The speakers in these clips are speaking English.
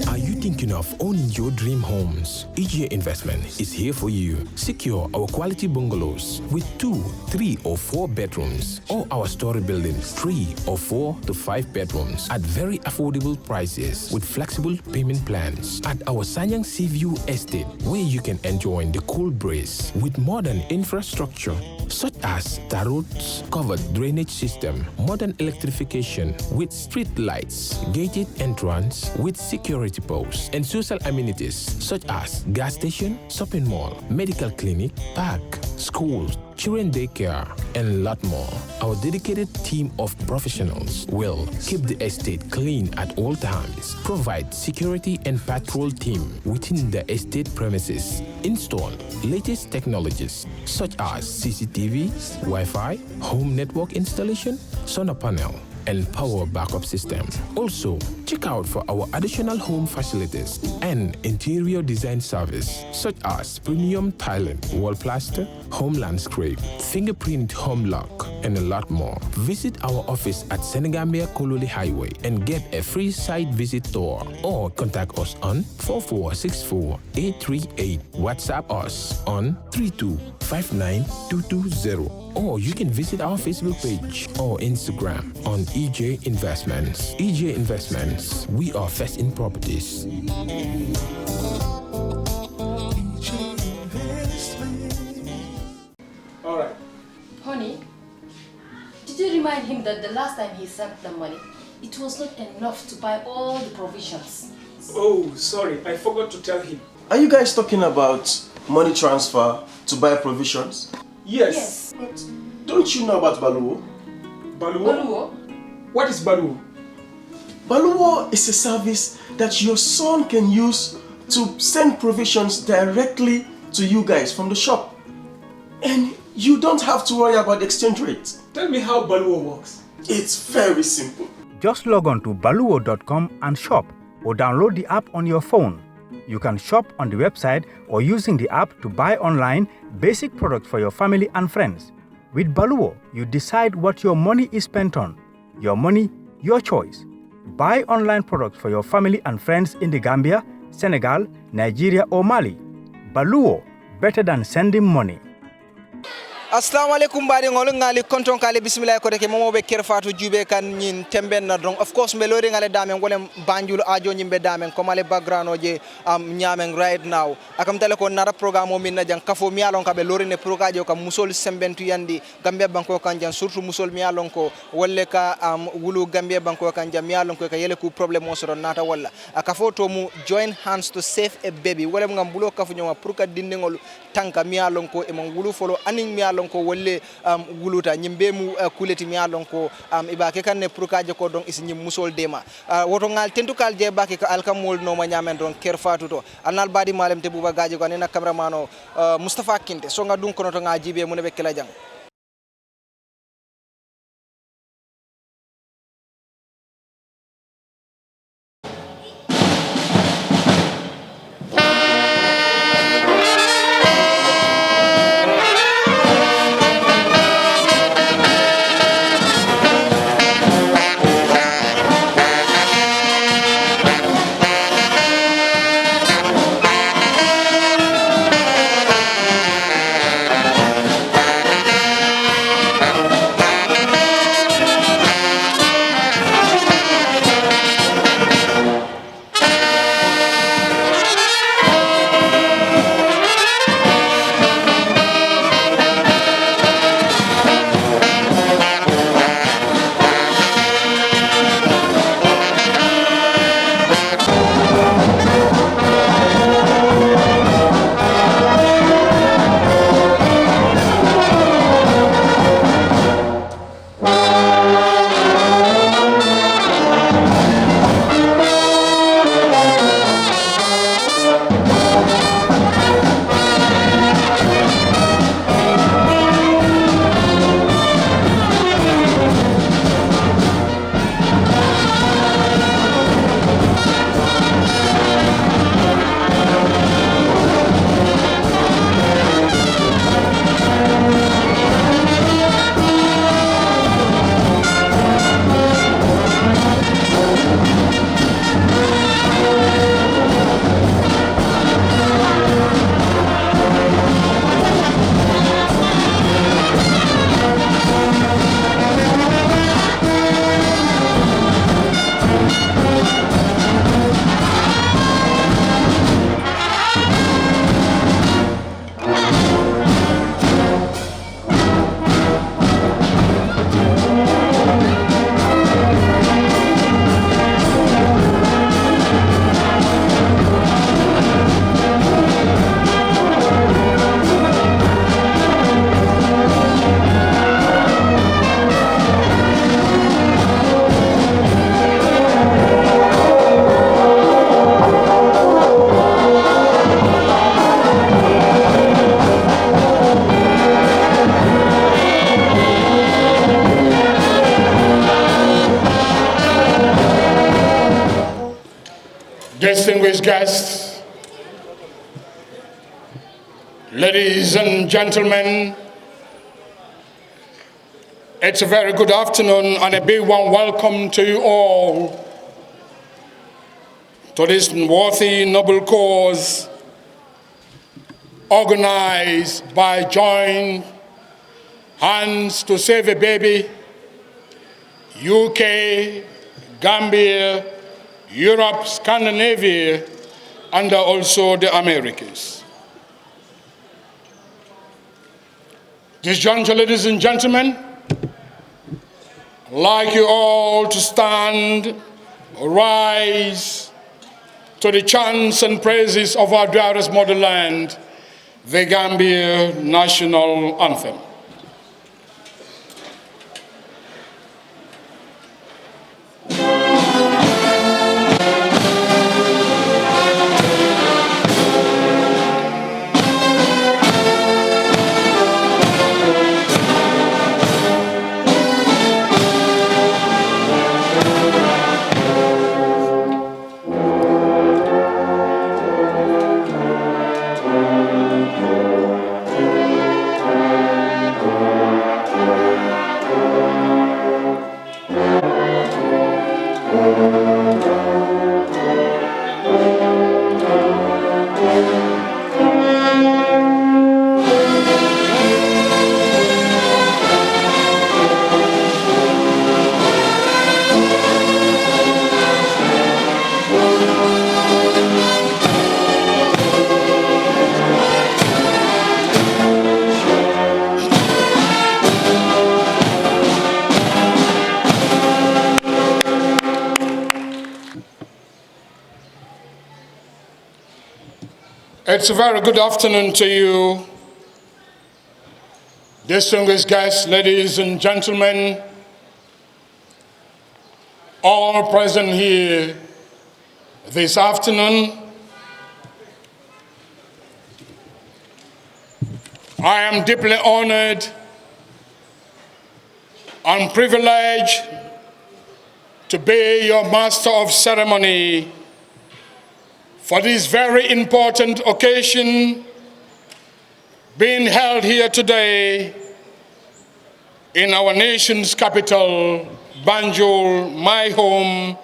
Are you thinking of owning your dream homes? EJ Investment is here for you. Secure our quality bungalows with 2, 3 or 4 bedrooms, or our story buildings 3 or 4 to 5 bedrooms at very affordable prices with flexible payment plans at our Sanyang Seaview Estate, where you can enjoy the cool breeze with modern infrastructure such as tar roads, covered drainage system, modern electrification with street lights, gated entrance with security posts, and social amenities such as gas station, shopping mall, medical clinic, park, schools, children daycare, and a lot more. Our dedicated team of professionals will keep the estate clean at all times, provide security and patrol team within the estate premises, install latest technologies such as CCTV, Wi-Fi, home network installation, solar panel, and power backup system. Also, check out for our additional home facilities and interior design service such as premium tiling, wall plaster, home landscape, fingerprint home lock, and a lot more. Visit our office at Senegambia Kololi Highway and get a free site visit tour, or contact us on 4464838. WhatsApp us on 3259220. Or you can visit our Facebook page or Instagram on EJ Investments. EJ Investments, we are first in properties. All right. Honey, did you remind him that the last time he sent the money, it was not enough to buy all the provisions? Oh, sorry, I forgot to tell him. Are you guys talking about money transfer to buy provisions? Yes. But don't you know about Baluwo? Baluwo? What is Baluwo? Baluwo is a service that your son can use to send provisions directly to you guys from the shop. And you don't have to worry about the exchange rate. Tell me how Baluwo works. It's very simple. Just log on to baluwo.com and shop, or download the app on your phone. You can shop on the website or using the app to buy online basic products for your family and friends. With Baluwo, you decide what your money is spent on. Your money, your choice. Buy online products for your family and friends in the Gambia, Senegal, Nigeria or Mali. Baluwo, better than sending money. Assalamu alaikum badi ngol ngali konton kale bismillah ko deke momo be Kerr Fatou jube kan nyin temben na don of course me lori ngale damen golem banjul ajo nyimbe damen ko male background oje nyamen right now akam tele ko nara programme o min na jang kafo mi alon ka be lori ne progaje ko musol sembentu yandi Gambia banko kan jan surtout musol mi alon ko wolle ka wulu Gambia banko kan jam mi alon ko ka yele ku problem o so nata walla akafo to mu join hands to save a baby wolem ngam bulo kafu nyoma pour ka dindingol tanka mi alon ko e mon wulu folo aning mi alon ko wolle wuluta nyimbe mu kuleti mi alon ko ibake kan ne pour kaje ko don isi nyim musol dema woto ngal tentukal je bake ka alkamol no ma nyamen don Kerr Fatou to anal badi malem te buba gaje ko ne na cameraman o Mustafa Kinte so nga dun kono to nga jibe mu ne be kala jang distinguished guests, ladies and gentlemen, it's a very good afternoon and a big warm welcome to you all to this worthy noble cause organized by Joint Hands to Save a Baby, UK, Gambia, Europe, Scandinavia, and also the Americas. This juncture, ladies and gentlemen, I'd like you all to stand, rise to the chants and praises of our dearest motherland, the Gambia National Anthem. It's a very good afternoon to you, distinguished guests, ladies and gentlemen, all present here this afternoon. I am deeply honored and privileged to be your master of ceremony for this very important occasion being held here today in our nation's capital, Banjul, my home,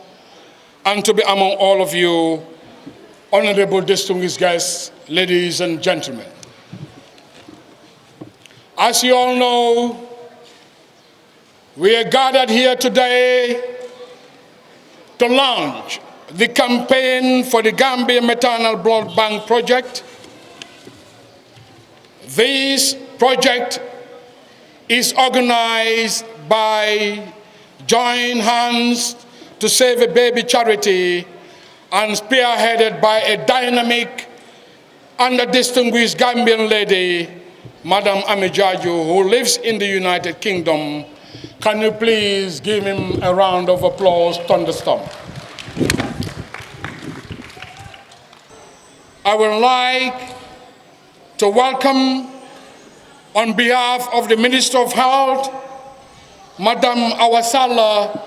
and to be among all of you, honorable distinguished guests, ladies and gentlemen. As you all know, we are gathered here today to launch the campaign for the Gambia Maternal Blood Bank project. This project is organized by Joint Hands to Save a Baby charity and spearheaded by a dynamic and a distinguished Gambian lady, Madam Amijaju, who lives in the United Kingdom. Can you please give him a round of applause, thunderstorm? I would like to welcome, on behalf of the Minister of Health, Madam Awasala,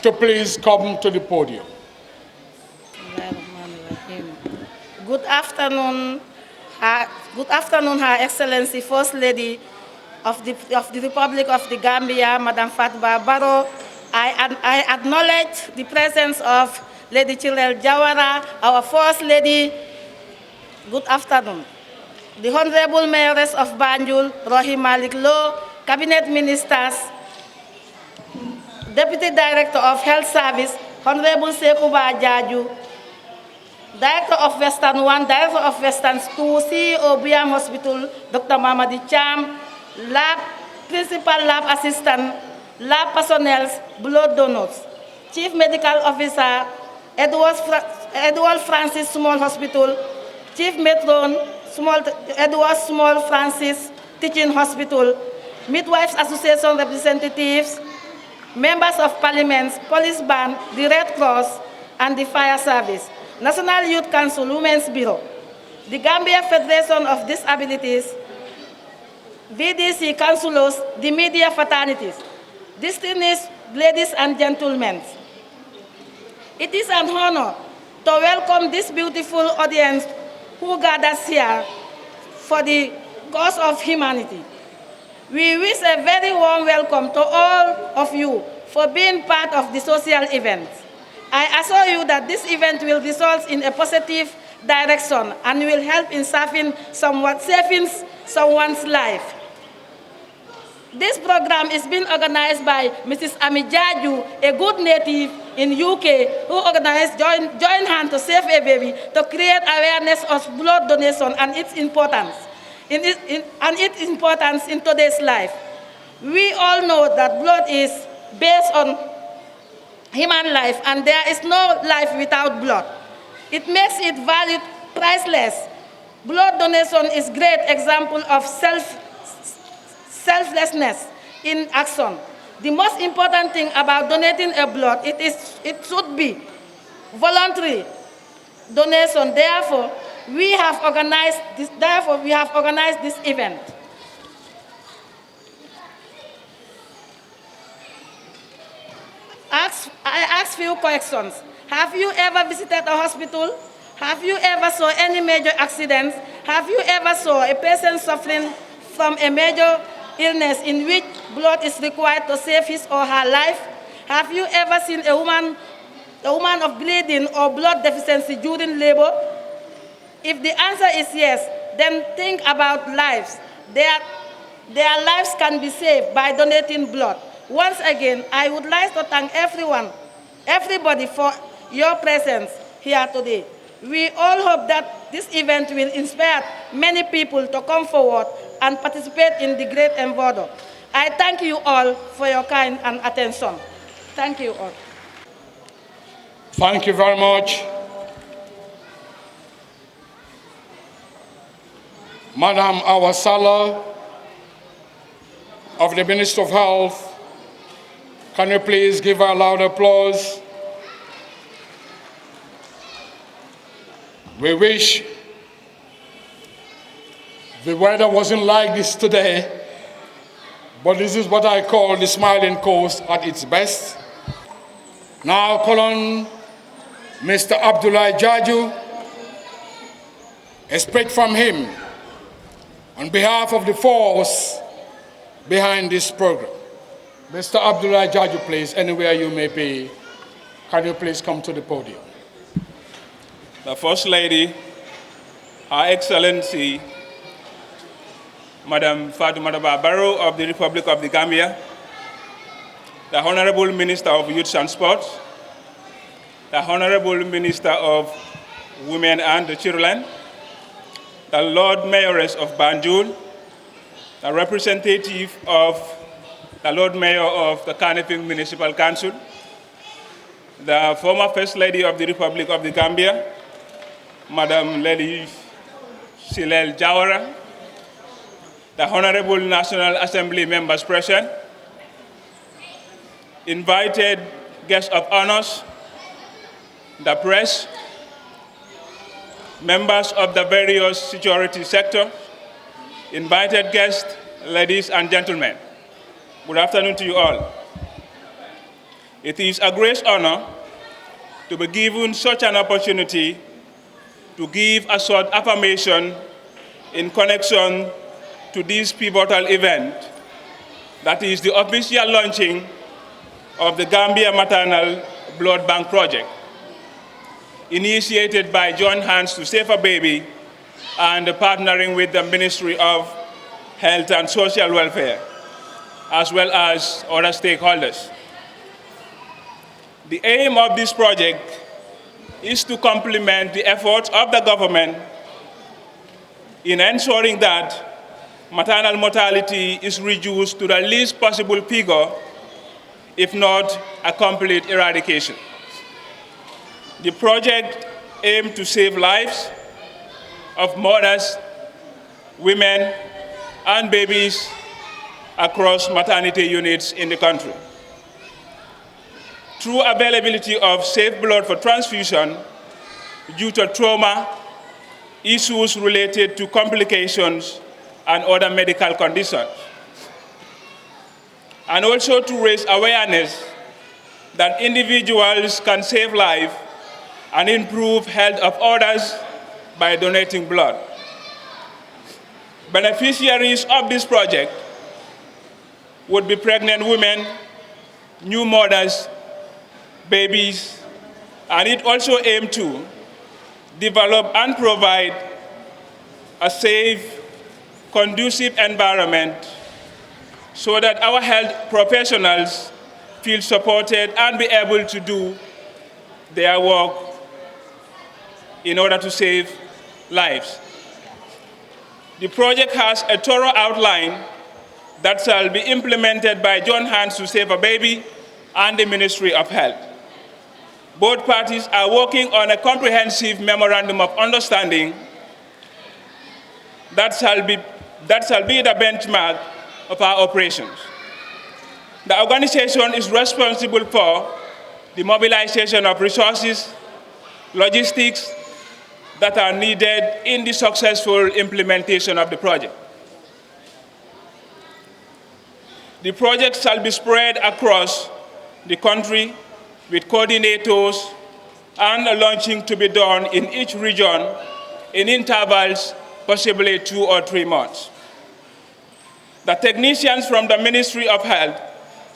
to please come to the podium. Good afternoon, Her Excellency First Lady of the Republic of the Gambia, Madam Fatou Barrow. I acknowledge the presence of Lady Chilel Jawara, our First Lady. Good afternoon. The Honorable Mayoress of Banjul, Rohim Malik Low, Cabinet Ministers, Deputy Director of Health Service, Honorable Sekuba Jaju, Director of Western 1, Director of Western 2, CEO Biam Hospital, Dr. Mamadi Cham, Principal Lab Assistant, Lab Personnel, Blood Donors, Chief Medical Officer, Edward Francis Small Hospital, Chief Matron, Edward Small Francis Teaching Hospital, Midwives Association representatives, members of Parliament, Police Band, the Red Cross, and the Fire Service, National Youth Council Women's Bureau, the Gambia Federation of Disabilities, VDC Councilors, the media fraternities, distinguished ladies and gentlemen. It is an honor to welcome this beautiful audience who gathers here for the cause of humanity. We wish a very warm welcome to all of you for being part of the social event. I assure you that this event will result in a positive direction and will help in saving someone's life. This program is being organized by Mrs. Amijaju, a good native in UK, who organized Join Hands to Save a Baby to create awareness of blood donation and its importance. In today's life. We all know that blood is based on human life, and there is no life without blood. It makes it valued priceless. Blood donation is a great example of selflessness in action. The most important thing about donating a blood, it should be voluntary donation. Therefore, we have organized this event. I ask few questions. Have you ever visited a hospital? Have you ever saw any major accidents? Have you ever saw a patient suffering from a major illness in which blood is required to save his or her life? Have you ever seen a woman of bleeding or blood deficiency during labor? If the answer is yes, then think about lives. Their lives can be saved by donating blood. Once again, I would like to thank everybody for your presence here today. We all hope that this event will inspire many people to come forward and participate in the great endeavor. I thank you all for your kind and attention. Thank you all. Thank you very much. Madam Awasala of the Ministry of Health, can you please give her a loud applause? We wish the weather wasn't like this today, but this is what I call the smiling coast at its best. Now call on Mr. Abdullah Jaju, expect from him on behalf of the force behind this program. Mr. Abdullah Jaju, please, anywhere you may be, can you please come to the podium? The First Lady, Her Excellency, Madam Fatou Barrow of the Republic of the Gambia, the Honorable Minister of Youth and Sports, the Honorable Minister of Women and the Children, the Lord Mayoress of Banjul, the representative of the Lord Mayor of the Kanifing Municipal Council, the former First Lady of the Republic of the Gambia, Madam Lady Silel Jawara, the Honorable National Assembly members present, invited guests of honors, the press, members of the various security sectors, invited guests, ladies and gentlemen. Good afternoon to you all. It is a great honor to be given such an opportunity to give a short affirmation in connection to this pivotal event, that is the official launching of the Gambia Maternal Blood Bank Project, initiated by Join Hands to Save a Baby and partnering with the Ministry of Health and Social Welfare, as well as other stakeholders. The aim of this project is to complement the efforts of the government in ensuring that maternal mortality is reduced to the least possible figure, if not a complete eradication. The project aims to save lives of mothers, women, and babies across maternity units in the country. Through availability of safe blood for transfusion due to trauma, issues related to complications and other medical conditions. And also to raise awareness that individuals can save life and improve health of others by donating blood. Beneficiaries of this project would be pregnant women, new mothers, babies, and it also aimed to develop and provide a safe, conducive environment so that our health professionals feel supported and be able to do their work in order to save lives. The project has a thorough outline that shall be implemented by Joint Hands to Save a Baby and the Ministry of Health. Both parties are working on a comprehensive memorandum of understanding that shall be the benchmark of our operations. The organization is responsible for the mobilization of resources, logistics that are needed in the successful implementation of the project. The project shall be spread across the country with coordinators and a launching to be done in each region in intervals, possibly 2 or 3 months. The technicians from the Ministry of Health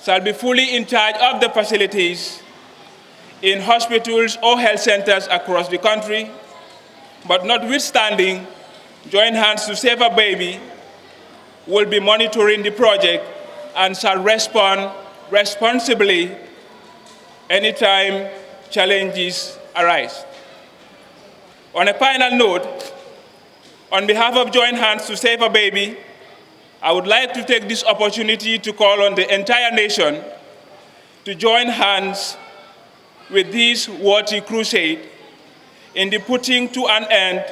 shall be fully in charge of the facilities in hospitals or health centers across the country, but notwithstanding, Joint Hands to Save a Baby will be monitoring the project and shall respond responsibly anytime challenges arise. On a final note, on behalf of Joint Hands to Save a Baby, I would like to take this opportunity to call on the entire nation to join hands with this worthy crusade in the putting to an end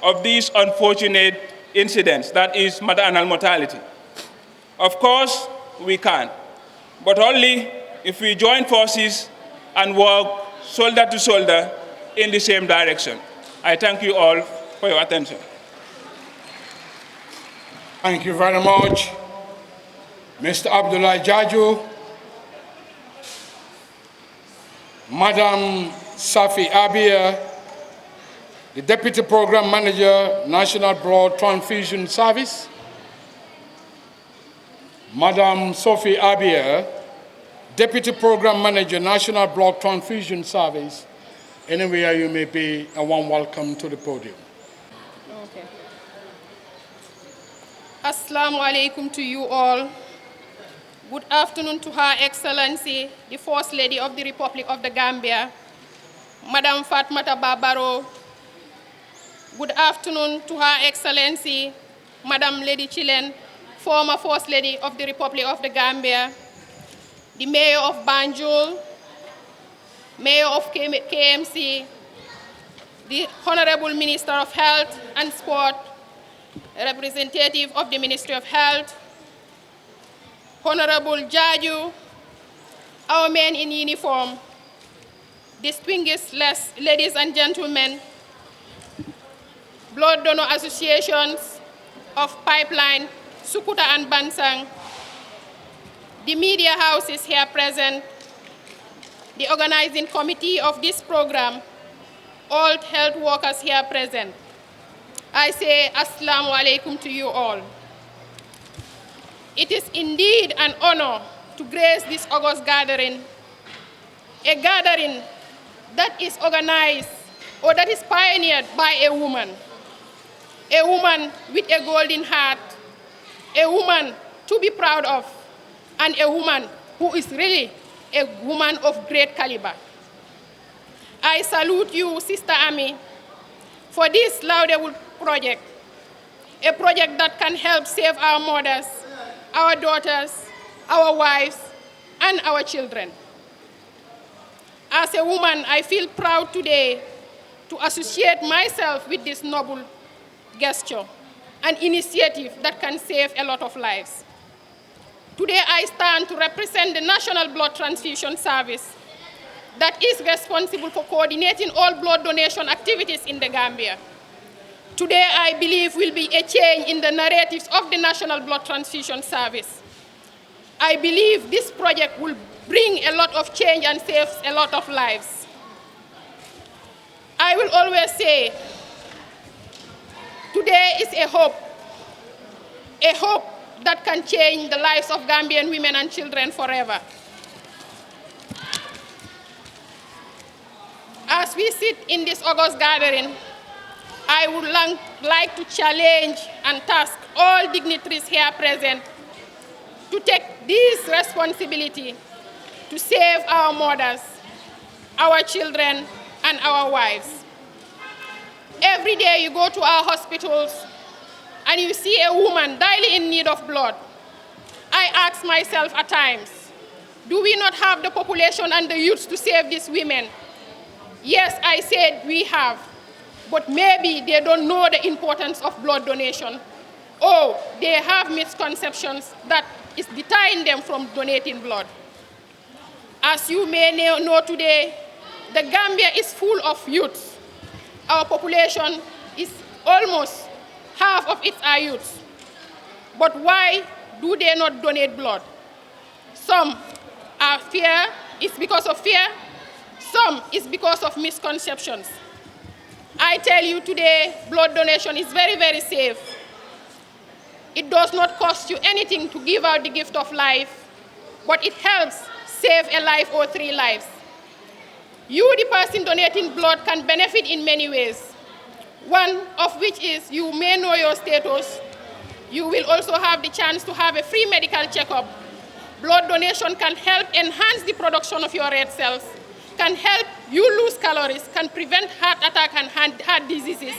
of these unfortunate incidents, that is maternal mortality. Of course, we can, but only if we join forces and work shoulder to shoulder in the same direction. I thank you all for your attention. Thank you very much, Mr. Abdullah Jaju. Madam Safi Abia, the Deputy Program Manager, National Blood Transfusion Service. Madam Sophie Abia, Deputy Program Manager, National Blood Transfusion Service. Anywhere you may be, a warm welcome to the podium. Okay. Assalamu alaikum to you all. Good afternoon to Her Excellency, the First Lady of the Republic of the Gambia, Madam Fatmata Barbaro. Good afternoon to Her Excellency, Madam Lady Chilen, former First Lady of the Republic of the Gambia, the Mayor of Banjul, Mayor of KMC, the Honorable Minister of Health and Sport, representative of the Ministry of Health, Honorable Jaju, our men in uniform, distinguished ladies and gentlemen, blood donor associations of Pipeline, Sukuta and Bansang, the media houses here present, the organizing committee of this program, all health workers here present. I say Assalamu alaikum to you all. It is indeed an honor to grace this August gathering, a gathering that is organized or that is pioneered by a woman with a golden heart, a woman to be proud of, and a woman who is really a woman of great caliber. I salute you, Sister Ami, for this laudable project, a project that can help save our mothers, our daughters, our wives, and our children. As a woman, I feel proud today to associate myself with this noble gesture, an initiative that can save a lot of lives. Today, I stand to represent the National Blood Transfusion Service that is responsible for coordinating all blood donation activities in the Gambia. Today, I believe, will be a change in the narratives of the National Blood Transfusion Service. I believe this project will bring a lot of change and save a lot of lives. I will always say, today is a hope that can change the lives of Gambian women and children forever. As we sit in this August gathering, I would like to challenge and task all dignitaries here present to take this responsibility to save our mothers, our children, and our wives. Every day you go to our hospitals and you see a woman daily in need of blood. I ask myself at times, do we not have the population and the youth to save these women? Yes, I said we have, but maybe they don't know the importance of blood donation, or they have misconceptions that is deterring them from donating blood. As you may know today, the Gambia is full of youth. Our population is almost half of it are youth. But why do they not donate blood? Some are fear, it's because of fear. Some is because of misconceptions. I tell you today, blood donation is very, very safe. It does not cost you anything to give out the gift of life, but it helps save a life or 3 lives. You, the person donating blood, can benefit in many ways. One of which is you may know your status. You will also have the chance to have a free medical checkup. Blood donation can help enhance the production of your red cells, can help you lose calories, can prevent heart attack and heart diseases,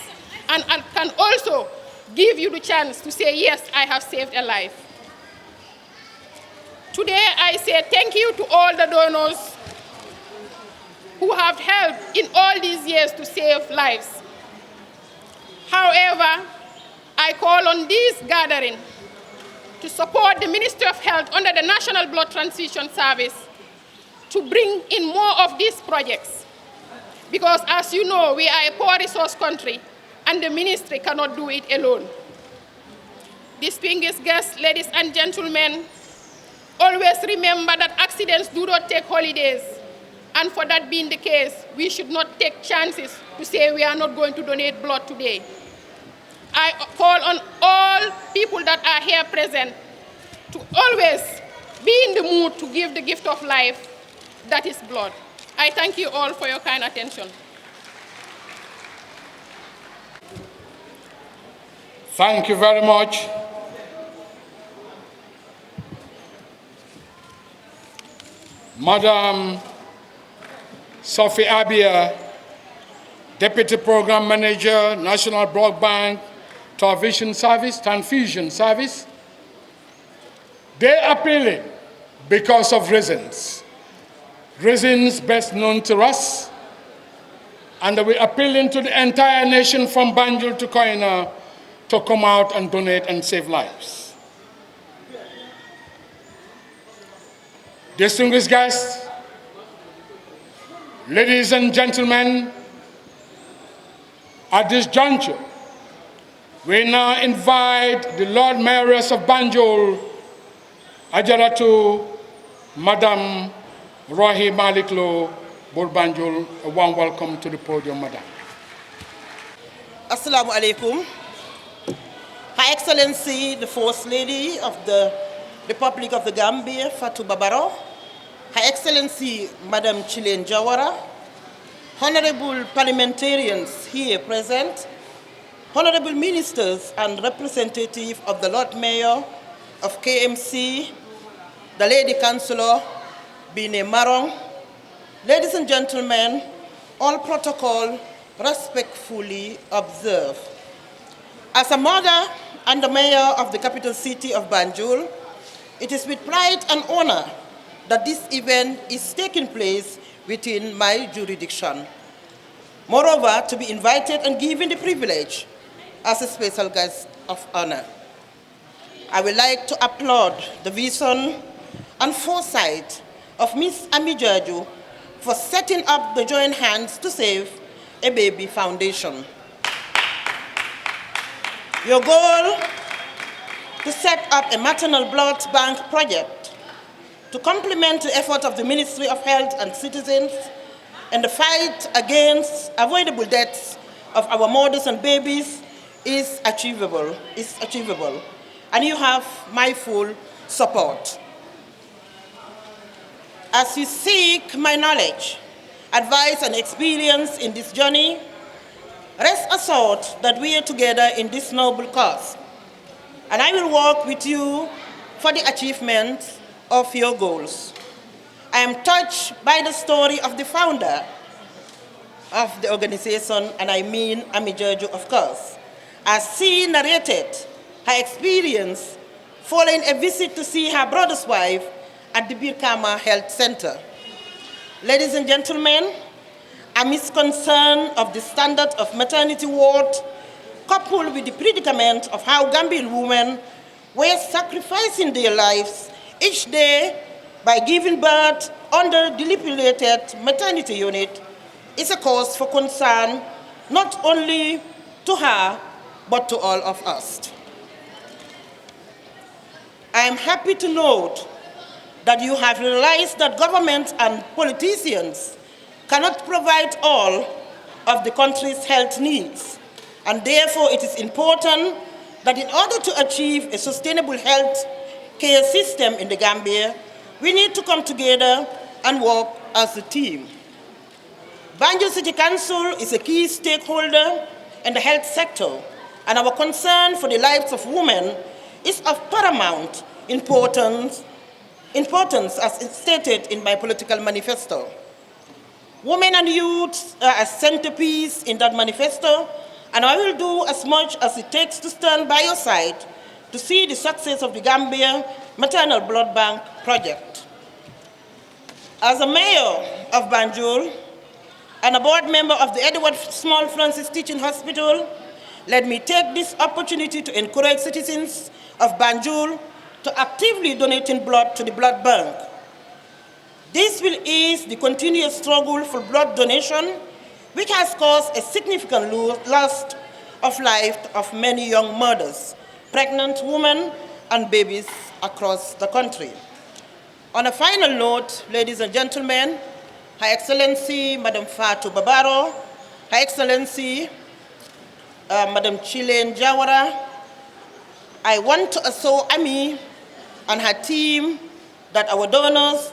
and can also give you the chance to say, yes, I have saved a life. Today, I say thank you to all the donors who have helped in all these years to save lives. However, I call on this gathering to support the Ministry of Health under the National Blood Transfusion Service to bring in more of these projects. Because as you know, we are a poor resource country and the ministry cannot do it alone. Distinguished guests, ladies and gentlemen, always remember that accidents do not take holidays. And for that being the case, we should not take chances to say we are not going to donate blood today. I call on all people that are here present to always be in the mood to give the gift of life, that is blood. I thank you all for your kind attention. Thank you very much. Madam Sophie Abia, Deputy Program Manager, National Broadband Transfusion Service. They appealing because of reasons best known to us, and we're appealing to the entire nation from Banjul to Koina to come out and donate and save lives. Distinguished guests, ladies and gentlemen, at this juncture, we now invite the Lord Mayoress of Banjul, Ajaratu Madam Rohi Maliklo Banjul. A warm welcome to the podium, Madam. Assalamu alaikum. Her Excellency, the First Lady of the Republic of the Gambia, Fatou Babaro, Her Excellency, Madam Chilen Jawara, honorable parliamentarians here present, honorable ministers and representative of the Lord Mayor of KMC, the Lady Councillor, Bine Marong, ladies and gentlemen, all protocol respectfully observed. As a mother and the mayor of the capital city of Banjul, it is with pride and honor that this event is taking place within my jurisdiction. Moreover, to be invited and given the privilege as a special guest of honor. I would like to applaud the vision and foresight of Ms. Amijaju for setting up the Joint Hands to Save a Baby Foundation. Your goal to set up a maternal blood bank project to complement the effort of the Ministry of Health and Citizens and the fight against avoidable deaths of our mothers and babies is achievable. And you have my full support. As you seek my knowledge, advice, and experience in this journey, rest assured that we are together in this noble cause, and I will work with you for the achievement of your goals. I am touched by the story of the founder of the organization, and I mean Ami Jojo, of course, as she narrated her experience following a visit to see her brother's wife at the Birkama Health Center. Ladies and gentlemen, Ami's concern of the standard of maternity ward, coupled with the predicament of how Gambian women were sacrificing their lives each day by giving birth under dilapidated maternity unit, is a cause for concern not only to her, but to all of us. I am happy to note that you have realized that government and politicians cannot provide all of the country's health needs, and therefore it is important that in order to achieve a sustainable health care system in the Gambia, we need to come together and work as a team. Banjul City Council is a key stakeholder in the health sector, and our concern for the lives of women is of paramount importance as stated in my political manifesto. Women and youth are a centerpiece in that manifesto, and I will do as much as it takes to stand by your side to see the success of the Gambia Maternal Blood Bank project. As a mayor of Banjul and a board member of the Edward Small Francis Teaching Hospital, let me take this opportunity to encourage citizens of Banjul to actively donating blood to the blood bank. This will ease the continuous struggle for blood donation, which has caused a significant loss of life of many young mothers, pregnant women, and babies across the country. On a final note, ladies and gentlemen, Her Excellency Madam Fatou Babaro, Her Excellency Madam Chilen Jawara, I want to assure Ami and her team that our doors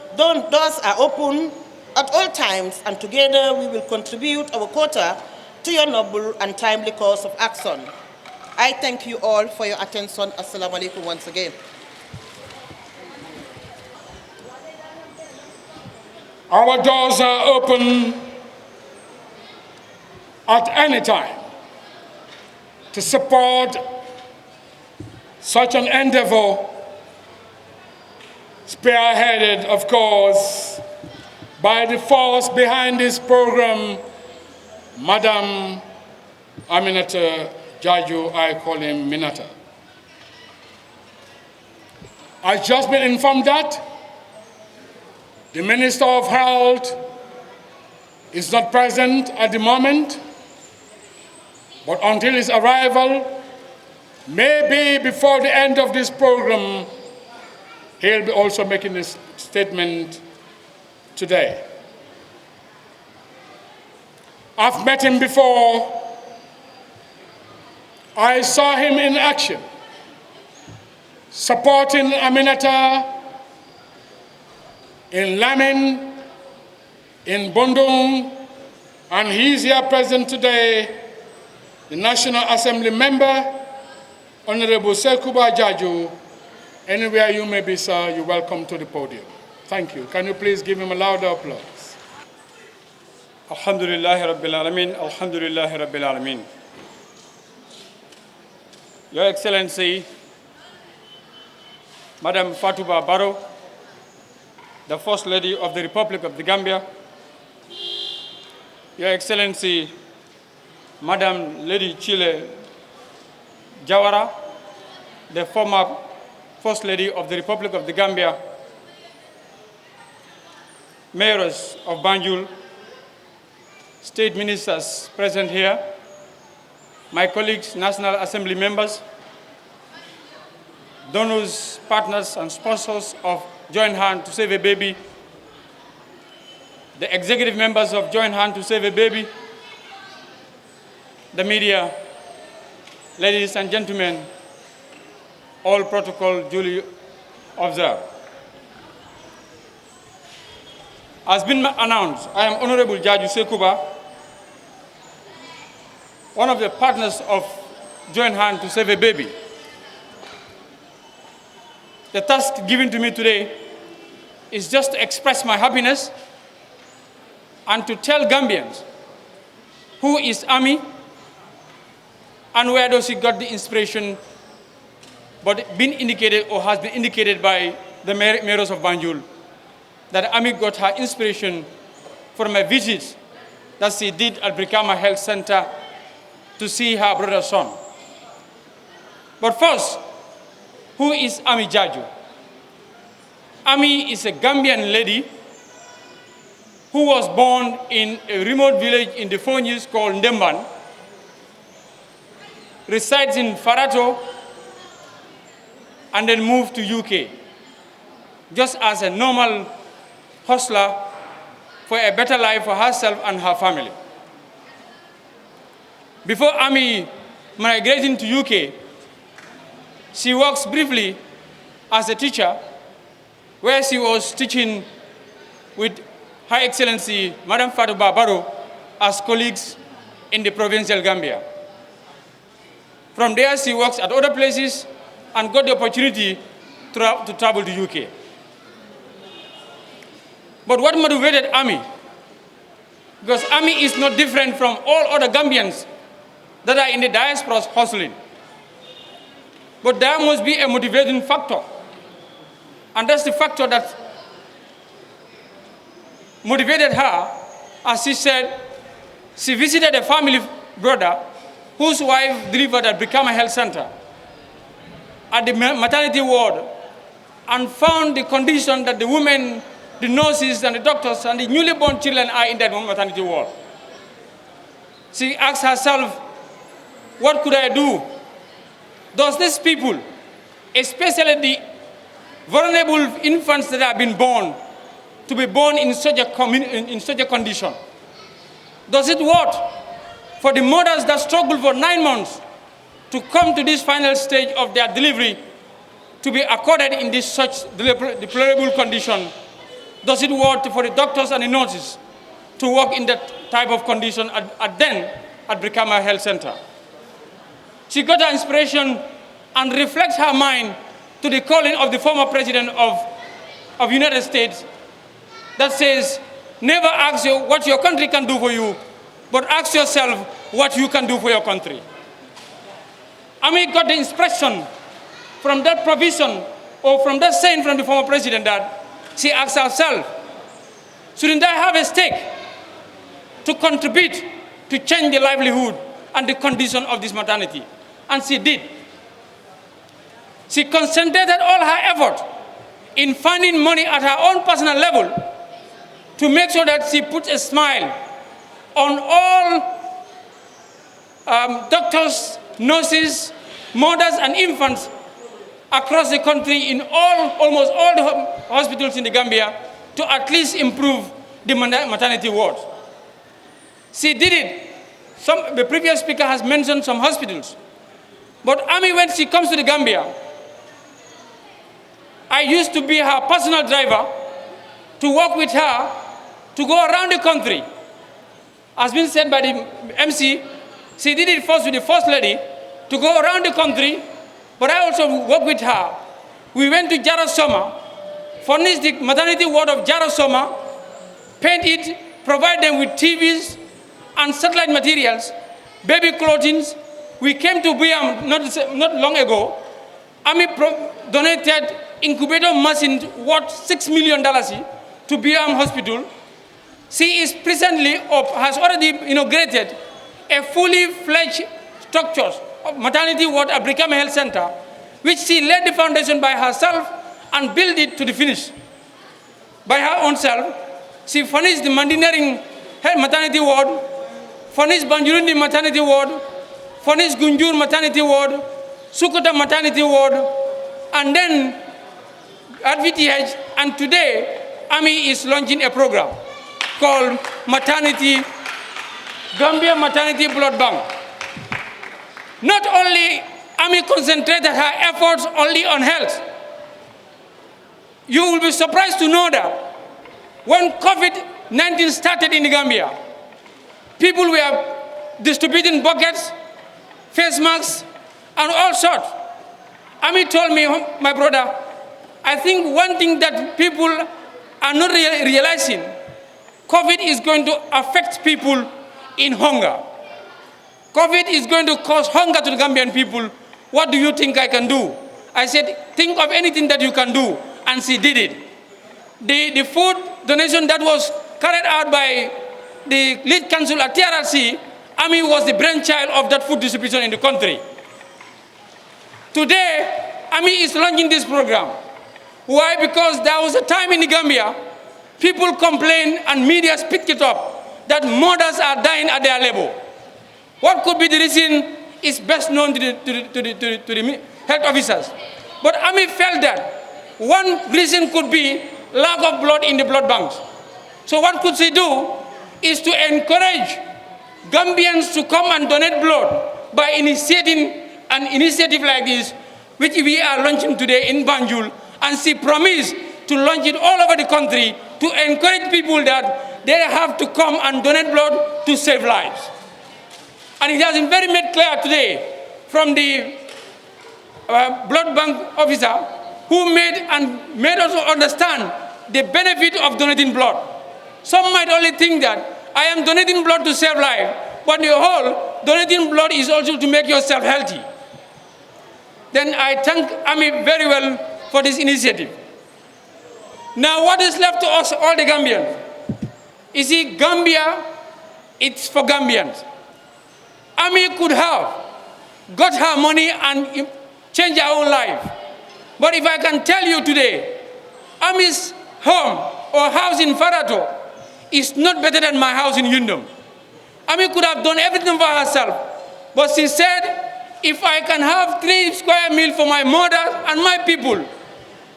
are open at all times, and together we will contribute our quota to your noble and timely course of action. I thank you all for your attention. Assalamu alaikum once again. Our doors are open at any time to support such an endeavor, spearheaded, of course, by the force behind this program, Madam Aminata Jaju, I call him Minata. I've just been informed that the Minister of Health is not present at the moment, but until his arrival, maybe before the end of this program, he'll be also making this statement today. I've met him before. I saw him in action, supporting Aminata in Lamin, in Bondung, and he's here present today, the National Assembly member, Honorable Sekuba Jaju. Anywhere you may be, sir, you're welcome to the podium. Thank you. Can you please give him a louder applause? Alhamdulillahi Rabbil Alameen, Alhamdulillahi Rabbil Alameen. Your Excellency, Madam Fatou Babaro, the First Lady of the Republic of the Gambia, Your Excellency, Madam Lady Chile Jawara, the former First Lady of the Republic of the Gambia, mayors of Banjul, state ministers present here, my colleagues, National Assembly members, donors, partners, and sponsors of Join Hand to Save a Baby, the executive members of Joint Hand to Save a Baby, the media, ladies and gentlemen, all protocol duly observed. As been announced, I am Honorable Jaju Sekuba, one of the partners of Joint Hand to Save a Baby. The task given to me today is just to express my happiness and to tell Gambians who is Ami and where does he got the inspiration, but been indicated or has been indicated by the mayors of Banjul that Ami got her inspiration from a visit that she did at Brikama Health Center to see her brother's son. But first, who is Ami Jaju? Ami is a Gambian lady who was born in a remote village in the Fonyis called Ndemban, resides in Fatou, and then moved to UK, just as a normal hustler for a better life for herself and her family. Before Ami migrating to UK, she works briefly as a teacher, where she was teaching with Her Excellency Madam Fatou Barbaro as colleagues in the provincial Gambia. From there, she works at other places and got the opportunity to travel to UK. But what motivated Ami? Because Ami is not different from all other Gambians that are in the diaspora hustling. But there must be a motivating factor. And that's the factor that motivated her. As she said, she visited a family brother whose wife delivered at Brikama Health Center at the maternity ward and found the condition that the women, the nurses and the doctors and the newly born children are in that maternity ward. She asked herself, what could I do? Does these people, especially the vulnerable infants that have been born, to be born in such a condition, does it work for the mothers that struggle for 9 months to come to this final stage of their delivery to be accorded in this such deplorable condition? Does it work for the doctors and the nurses to work in that type of condition at Brikama Health Center? She got her inspiration and reflects her mind to the calling of the former president of United States that says, never ask you what your country can do for you, but ask yourself what you can do for your country. Ami got the inspiration from that provision or from that saying from the former president that she asked herself, shouldn't I have a stake to contribute to change the livelihood and the condition of this maternity? And she did. She concentrated all her effort in finding money at her own personal level to make sure that she puts a smile on all doctors, nurses, mothers, and infants across the country in almost all the hospitals in the Gambia to at least improve the maternity ward. She did it. The previous speaker has mentioned some hospitals. But Ami, when she comes to the Gambia, I used to be her personal driver to work with her to go around the country. As been said by the MC, she did it first with the First Lady to go around the country, but I also worked with her. We went to Jarasoma, furnished the maternity ward of Jarasoma, paint it, provide them with TVs and satellite materials, baby clothing. We came to Biam not long ago. Ami donated incubator machine worth $6 million to Biam Hospital. She is presently, or has already inaugurated, a fully fledged structure of maternity ward at Brikama Health Center, which she laid the foundation by herself and built it to the finish. By her own self, she furnished the Mandinering maternity ward, furnished Banjurundi maternity ward, furnished Gunjur maternity ward, Sukuta maternity ward, and then at VTH, and today, Ami is launching a program called Gambia Maternity Blood Bank. Not only AMI concentrated her efforts only on health, you will be surprised to know that when COVID-19 started in Gambia, people were distributing buckets, face masks, and all sorts. AMI told me, my brother, I think one thing that people are not realizing, COVID is going to affect people in hunger. COVID is going to cause hunger to the Gambian people. What do you think I can do? I said, think of anything that you can do, and she did it. The food donation that was carried out by the lead council at TRRC, AMI was the brainchild of that food distribution in the country. Today, AMI is launching this program. Why? Because there was a time in the Gambia, people complained and media picked it up, that mothers are dying at their labor. What could be the reason is best known to the health officers. But AMI felt that one reason could be lack of blood in the blood banks. So what could she do is to encourage Gambians to come and donate blood by initiating an initiative like this, which we are launching today in Banjul, and she promised to launch it all over the country to encourage people that they have to come and donate blood to save lives. And it has been very made clear today from the blood bank officer who made us understand the benefit of donating blood. Some might only think that I am donating blood to save life, but the whole donating blood is also to make yourself healthy. Then I thank AMI very well for this initiative. Now what is left to us, all the Gambians? You see, Gambia, it's for Gambians. AMI could have got her money and changed her own life. But if I can tell you today, AMI's home or house in Fatou is not better than my house in Yundum. AMI could have done everything for herself. But she said, if I can have 3 square meals for my mother and my people,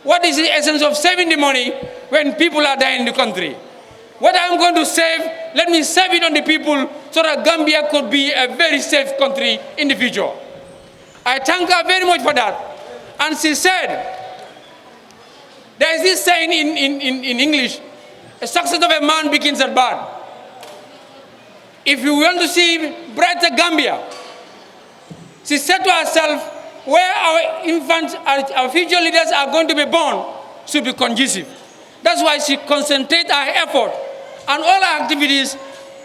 what is the essence of saving the money when people are dying in the country? What I'm going to save, let me save it on the people so that Gambia could be a very safe country in the future. I thank her very much for that. And she said, there is this saying in English, a success of a man begins at birth. If you want to see brighter Gambia, she said to herself, where our infants, our future leaders are going to be born should be conducive. That's why she concentrates her effort and all her activities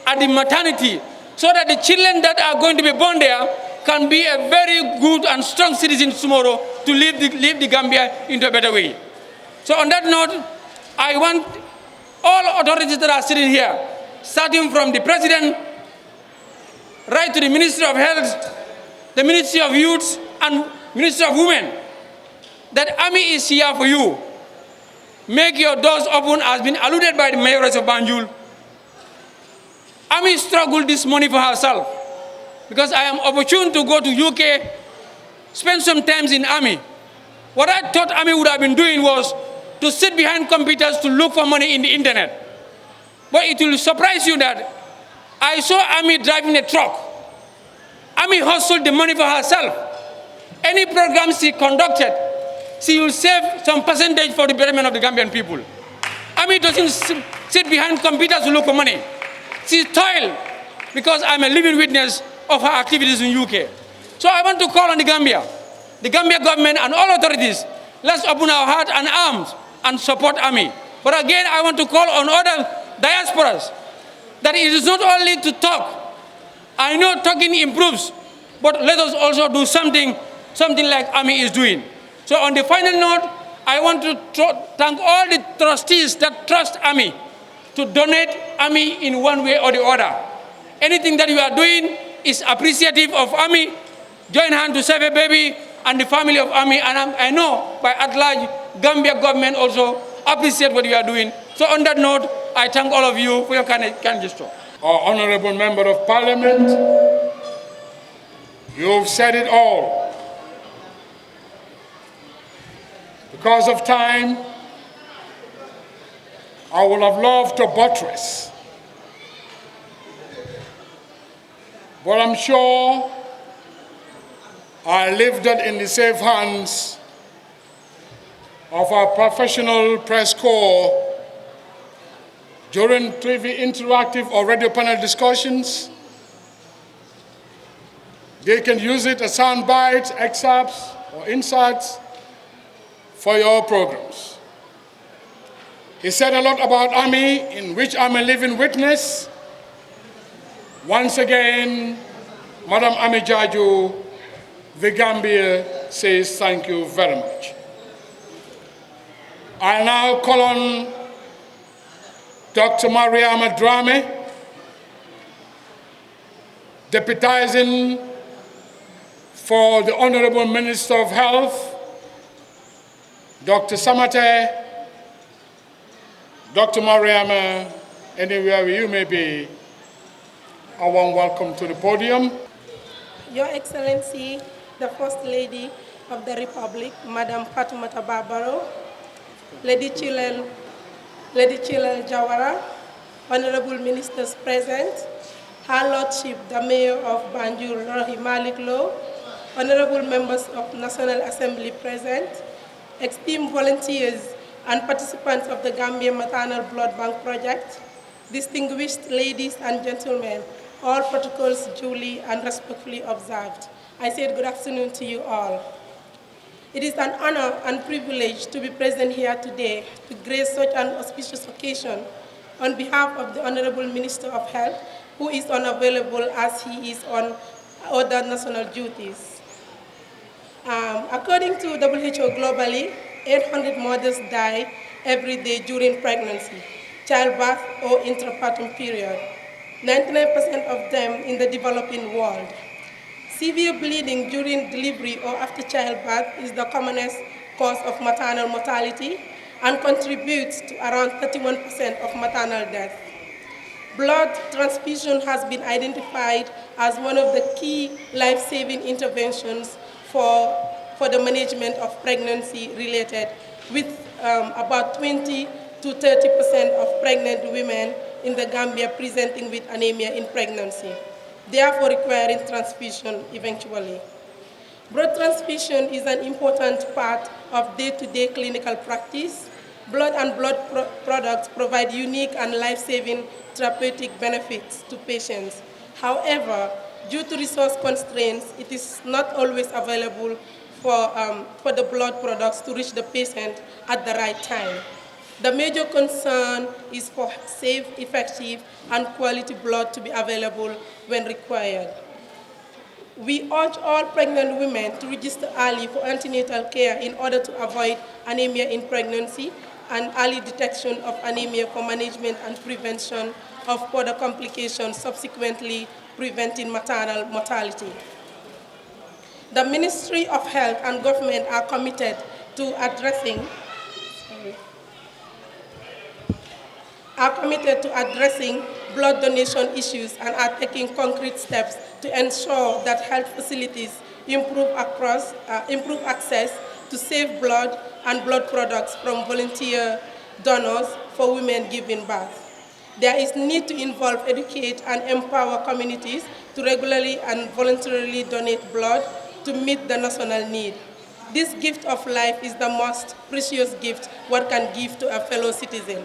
at the maternity, so that the children that are going to be born there can be a very good and strong citizen tomorrow to leave the Gambia into a better way. So on that note, I want all authorities that are sitting here, starting from the President, right to the Ministry of Health, the Ministry of Youth, and Ministry of Women, that AMI is here for you. Make your doors open, as been alluded by the Mayoress of Banjul. AMI struggled this money for herself, because I am opportune to go to UK, spend some time in AMI. What I thought AMI would have been doing was to sit behind computers to look for money in the internet. But it will surprise you that I saw AMI driving a truck. AMI hustled the money for herself. Any program she conducted, she will save some percentage for the betterment of the Gambian people. AMI doesn't sit behind computers to look for money. She toiled, because I'm a living witness of her activities in UK. So I want to call on the Gambia government and all authorities, let's open our heart and arms and support AMI. But again, I want to call on other diasporas that it is not only to talk. I know talking improves, but let us also do something like AMI is doing. So on the final note, I want to thank all the trustees that trust AMI to donate AMI in one way or the other. Anything that you are doing is appreciative of AMI. Join hands to save a baby and the family of AMI. And I know by at large, Gambia government also appreciate what you are doing. So on that note, I thank all of you for your kind gesture. Our Honorable Member of Parliament, you've said it all. Because of time, I would have loved to buttress but I'm sure are left in the safe hands of our professional press corps during TV interactive or radio panel discussions. They can use it as sound bites, excerpts, or insights for your programs. He said a lot about Army, in which I'm a living witness. Once again, Madam Ami Jaju, the Gambia says thank you very much. I now call on Dr. Mariama Drame, deputizing for the Honorable Minister of Health, Dr. Samate. Dr. Mariama, anywhere you may be, a warm welcome to the podium. Your Excellency, the First Lady of the Republic, Madam Fatou Barbaro, Lady Chilel Jawara, Honorable Ministers present, Her Lordship, the Mayor of Banjul, Rohi Malik Lo, Honorable Members of National Assembly present, esteemed volunteers and participants of the Gambia Maternal Blood Bank Project, distinguished ladies and gentlemen, all protocols duly and respectfully observed. I said good afternoon to you all. It is an honor and privilege to be present here today to grace such an auspicious occasion on behalf of the Honorable Minister of Health, who is unavailable as he is on other national duties. According to WHO globally, 800 mothers die every day during pregnancy, childbirth, or intrapartum period, 99% of them in the developing world. Severe bleeding during delivery or after childbirth is the commonest cause of maternal mortality and contributes to around 31% of maternal death. Blood transfusion has been identified as one of the key life-saving interventions for the management of pregnancy-related, with about 20 to 30% of pregnant women in the Gambia presenting with anemia in pregnancy, therefore requiring transfusion eventually. Blood transfusion is an important part of day-to-day clinical practice. Blood and blood products provide unique and life-saving therapeutic benefits to patients. However, due to resource constraints, it is not always available for the blood products to reach the patient at the right time. The major concern is for safe, effective, and quality blood to be available when required. We urge all pregnant women to register early for antenatal care in order to avoid anemia in pregnancy and early detection of anemia for management and prevention of further complications, subsequently preventing maternal mortality. The Ministry of Health and government are committed to addressing blood donation issues and are taking concrete steps to ensure that health facilities improve access to safe blood and blood products from volunteer donors for women giving birth. There is need to involve, educate, and empower communities to regularly and voluntarily donate blood to meet the national need. This gift of life is the most precious gift one can give to a fellow citizen.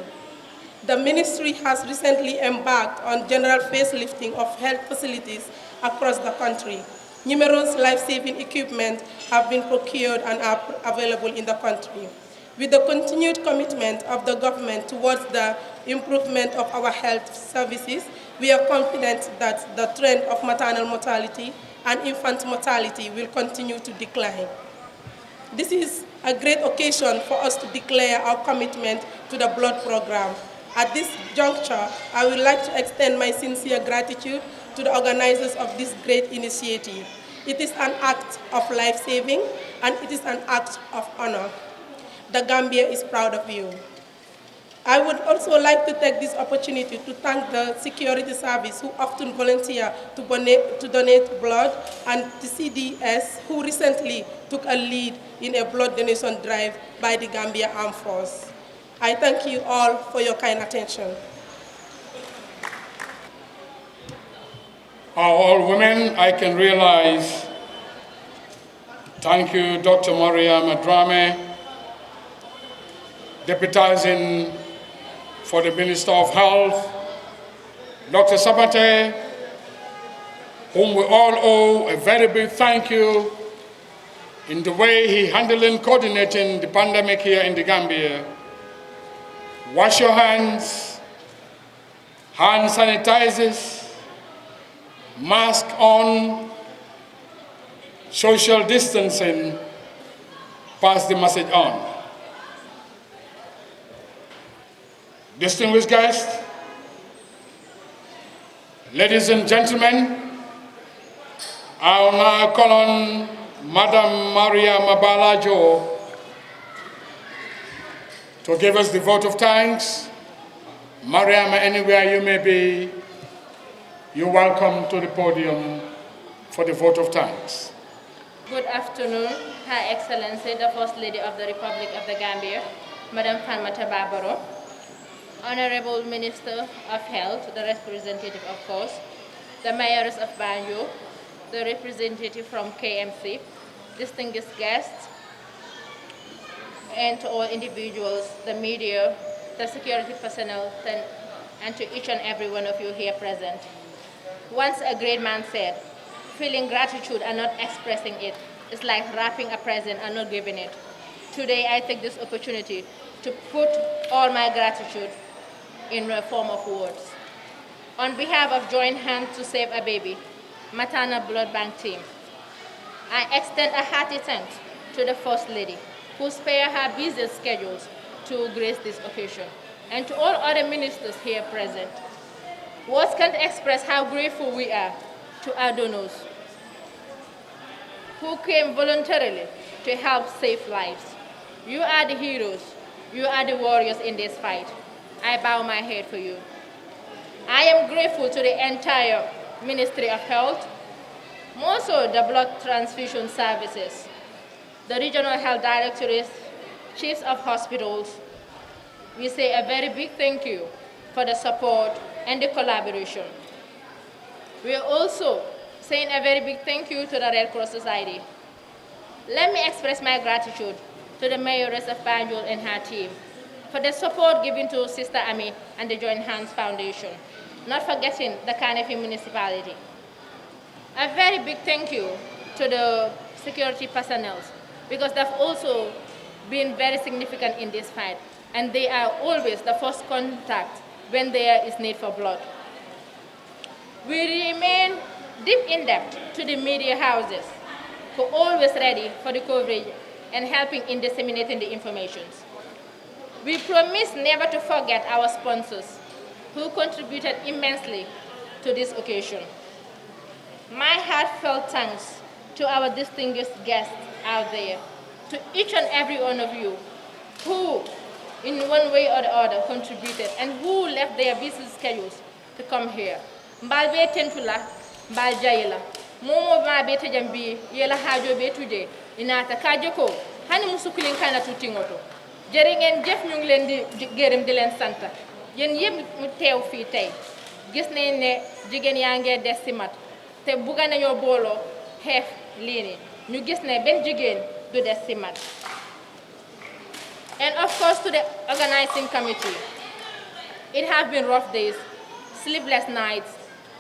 The ministry has recently embarked on general facelifting of health facilities across the country. Numerous life-saving equipment have been procured and are available in the country. With the continued commitment of the government towards the improvement of our health services, we are confident that the trend of maternal mortality and infant mortality will continue to decline. This is a great occasion for us to declare our commitment to the blood program. At this juncture, I would like to extend my sincere gratitude to the organizers of this great initiative. It is an act of life-saving, and it is an act of honor. The Gambia is proud of you. I would also like to take this opportunity to thank the security service who often volunteer to donate blood, and the CDS who recently took a lead in a blood donation drive by the Gambia Armed Force. I thank you all for your kind attention. are all women, I can realize. Thank you, Dr. Maria Madrame, deputizing for the Minister of Health, Dr. Sabate, whom we all owe a very big thank you in the way he handled and coordinating the pandemic here in the Gambia. Wash your hands, hand sanitizers, mask on, social distancing, pass the message on. Distinguished guests, ladies and gentlemen, I will now call on Madam Maria Mabalajo to give us the vote of thanks. Mariam, anywhere you may be, you're welcome to the podium for the vote of thanks. Good afternoon, Her Excellency, the First Lady of the Republic of the Gambia, Madam Fatmata Barbaro, Honorable Minister of Health, the representative of course, the Mayors of Banjo, the representative from KMC, distinguished guests, and to all individuals, the media, the security personnel, and to each and every one of you here present. Once a great man said, feeling gratitude and not expressing it is like wrapping a present and not giving it. Today I take this opportunity to put all my gratitude in the form of words. On behalf of Joint Hands to Save a Baby, Maternal Blood Bank team, I extend a hearty thanks to the First Lady, who spare her busy schedules to grace this occasion, and to all other ministers here present. Words can't express how grateful we are to our donors, who came voluntarily to help save lives. You are the heroes. You are the warriors in this fight. I bow my head for you. I am grateful to the entire Ministry of Health, more so the blood transfusion services, the regional health directorates, chiefs of hospitals. We say a very big thank you for the support and the collaboration. We are also saying a very big thank you to the Red Cross Society. Let me express my gratitude to the Mayoress of Banjul and her team for the support given to Sister Ami and the Joint Hands Foundation, not forgetting the Kanefi municipality. A very big thank you to the security personnel, because they've also been very significant in this fight, and they are always the first contact when there is need for blood. We remain deep in debt to the media houses, who are always ready for the coverage and helping in disseminating the information. We promise never to forget our sponsors, who contributed immensely to this occasion. My heartfelt thanks to our distinguished guests out there, to each and every one of you who, in one way or the other, contributed and who left their busy schedules to come here. Mbal be tentula, mbal jayla. Momo ma be tajambi, yela hajo be tuje, inata kajoko, hani musukulin kana tutingoto. Jërë ngeen jëf ñu ngi leen di gërëm di leen sant yéen yëpp mu teew fii tey gis nañ ne jigéen yaa ngee des si mat te bugga nañoo booloo xeex lii nii ñu gis ne benn jigéen du des si mat. And of course to the organizing committee, it has been rough days, sleepless nights,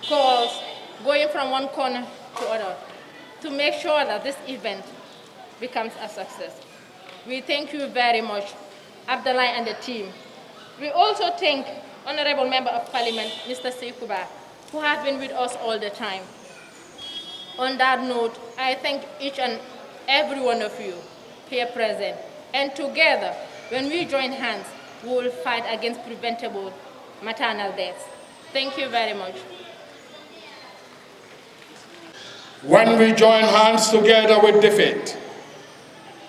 calls, going from one corner to other to make sure that this event becomes a success. We thank you very much, Abdullah and the team. We also thank Honorable Member of Parliament, Mr. Sekuba, who have been with us all the time. On that note, I thank each and every one of you here present. And together, when we join hands, we will fight against preventable maternal deaths. Thank you very much. When we join hands together, we defeat.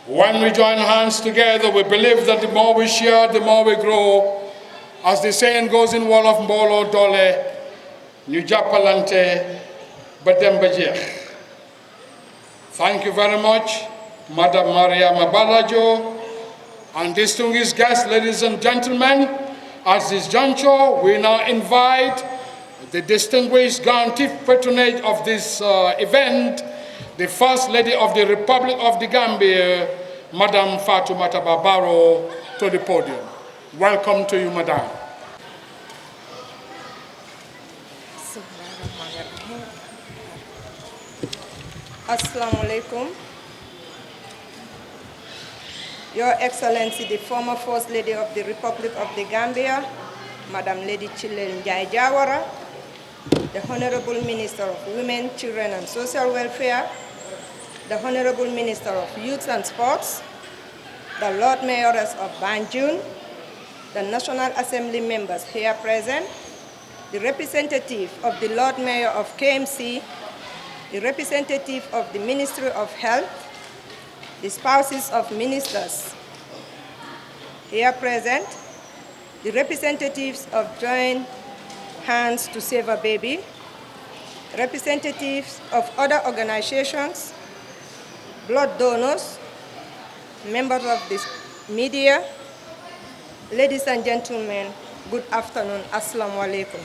When we join hands together, we believe that the more we share, the more we grow. As the saying goes in Wall of Mbolo Dole, ñu jàppalante ba dem ba jeex. Thank you very much, Madam Maria Mabalajo, and distinguished guests, ladies and gentlemen. At this juncture, we now invite the distinguished grantee patronage of this event, the First Lady of the Republic of the Gambia, Madam Fatou Baro, to the podium. Welcome to you, Madam. Assalamu alaikum. Your Excellency, the former First Lady of the Republic of the Gambia, Madam Lady Chilel Jawara, the Honorable Minister of Women, Children and Social Welfare, the Honorable Minister of Youth and Sports, the Lord Mayors of Banjul, the National Assembly members here present, the representative of the Lord Mayor of KMC, the representative of the Ministry of Health, the spouses of ministers here present, the representatives of Joint Hands to Save a Baby, representatives of other organizations, blood donors, members of the media, ladies and gentlemen, good afternoon. Assalamu alaikum.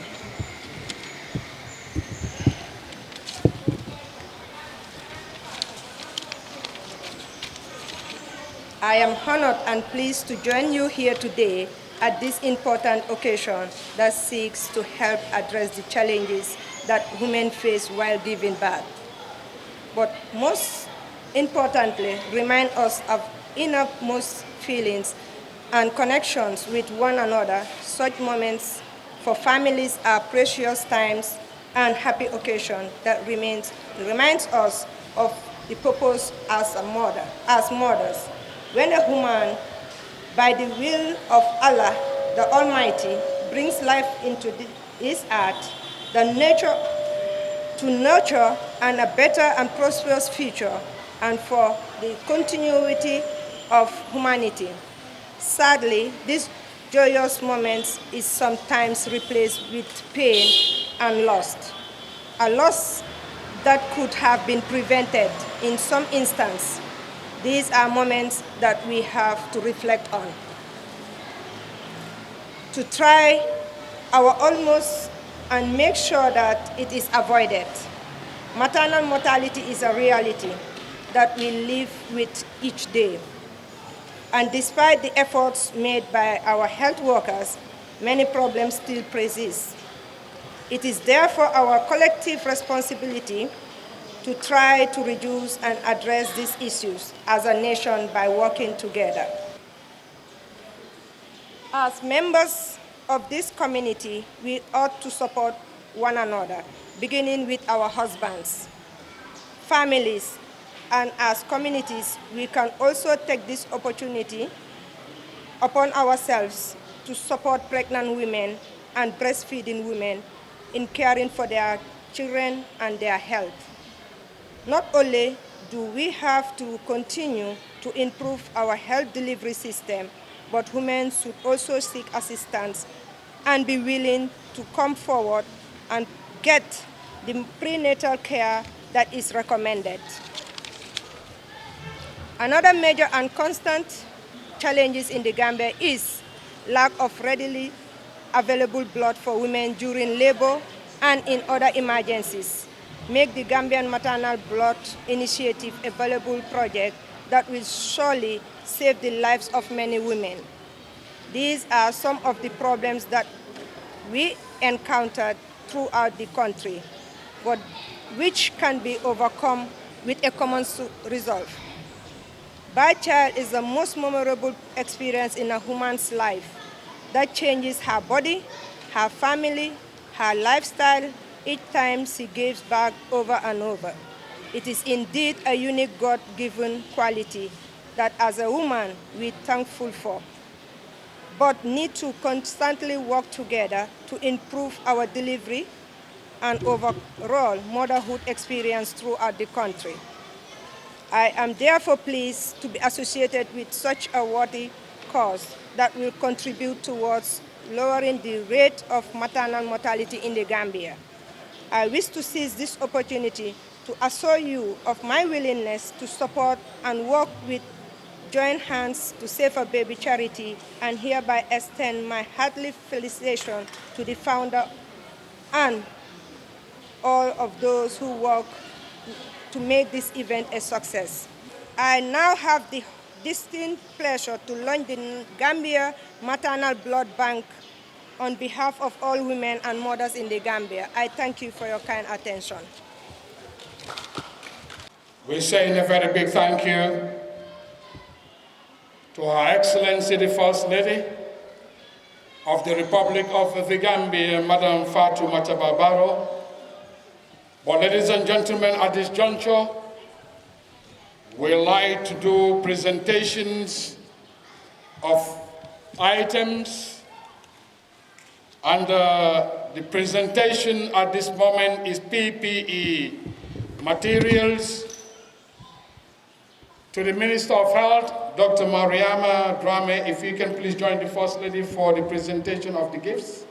I am honored and pleased to join you here today at this important occasion that seeks to help address the challenges that women face while giving birth. But most importantly, remind us of innermost feelings and connections with one another. Such moments for families are precious times and happy occasion that reminds us of the purpose as mothers. When a woman, by the will of Allah, the Almighty, brings life into His earth, to nurture a better and prosperous future, and for the continuity of humanity. Sadly, this joyous moment is sometimes replaced with pain and loss, a loss that could have been prevented in some instances. These are moments that we have to reflect on, to try our utmost and make sure that it is avoided. Maternal mortality is a reality that we live with each day. And despite the efforts made by our health workers, many problems still persist. It is therefore our collective responsibility to try to reduce and address these issues as a nation by working together. As members of this community, we ought to support one another, beginning with our husbands, families, and as communities, we can also take this opportunity upon ourselves to support pregnant women and breastfeeding women in caring for their children and their health. Not only do we have to continue to improve our health delivery system, but women should also seek assistance and be willing to come forward and get the prenatal care that is recommended. Another major and constant challenge in the Gambia is lack of readily available blood for women during labor and in other emergencies. Make the Gambian Maternal Blood Initiative a valuable project that will surely save the lives of many women. These are some of the problems that we encountered throughout the country, but which can be overcome with a common resolve. Birth child is the most memorable experience in a woman's life that changes her body, her family, her lifestyle, each time she gives back over and over. It is indeed a unique God-given quality that as a woman we're thankful for, but need to constantly work together to improve our delivery and overall motherhood experience throughout the country. I am therefore pleased to be associated with such a worthy cause that will contribute towards lowering the rate of maternal mortality in the Gambia. I wish to seize this opportunity to assure you of my willingness to support and work with Joint Hands to Save a Baby charity, and hereby extend my hearty felicitation to the founder and all of those who work to make this event a success. I now have the distinct pleasure to launch the Gambia Maternal Blood Bank on behalf of all women and mothers in the Gambia. I thank you for your kind attention. We say a very big thank you to Her Excellency the First Lady of the Republic of the Gambia, Madam Fatou Baro. But ladies and gentlemen, at this juncture, we like to do presentations of items, and the presentation at this moment is PPE materials. To the Minister of Health, Dr. Mariama Drame, if you can please join the First Lady for the presentation of the gifts.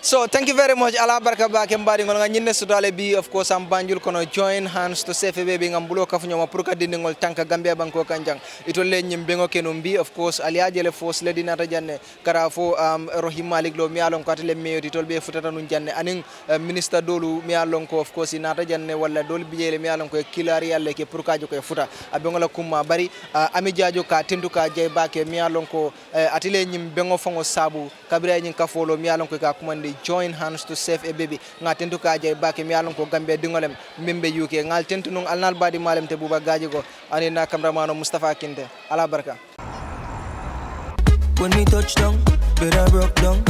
So thank you very much. Ala barka ba ke mbari ngol nga nyinne sudale bi of course am banjul kono join hands to save baby ngam bulo kafu nyoma pour ka dindi ngol tanka Gambia banko kanjang ito le nyim bengo kenom bi of course aliaje le force le dinata janne kara fo Rohim Malik lo mi alon ko atele meyo tol be futata nun janne anin minister dolu mi alon ko of course inata janne wala dol bijele mi alon ko kilari yalle ke pour ka joko futa abengo la kumma bari ami jaajo ka tendu ka jey bake mi alon ko atele nyim bengo fongo sabu kabira nyin ka folo mi alon ko ka kumande join hands to save a baby nga tentu ka jey bake mi alon ko Gambia dingolem membe UK ngal tentu nun alnal badi malem te buba gaji go anina cameraman Mustafa Kinte ala barka. When we touch down, better broke down.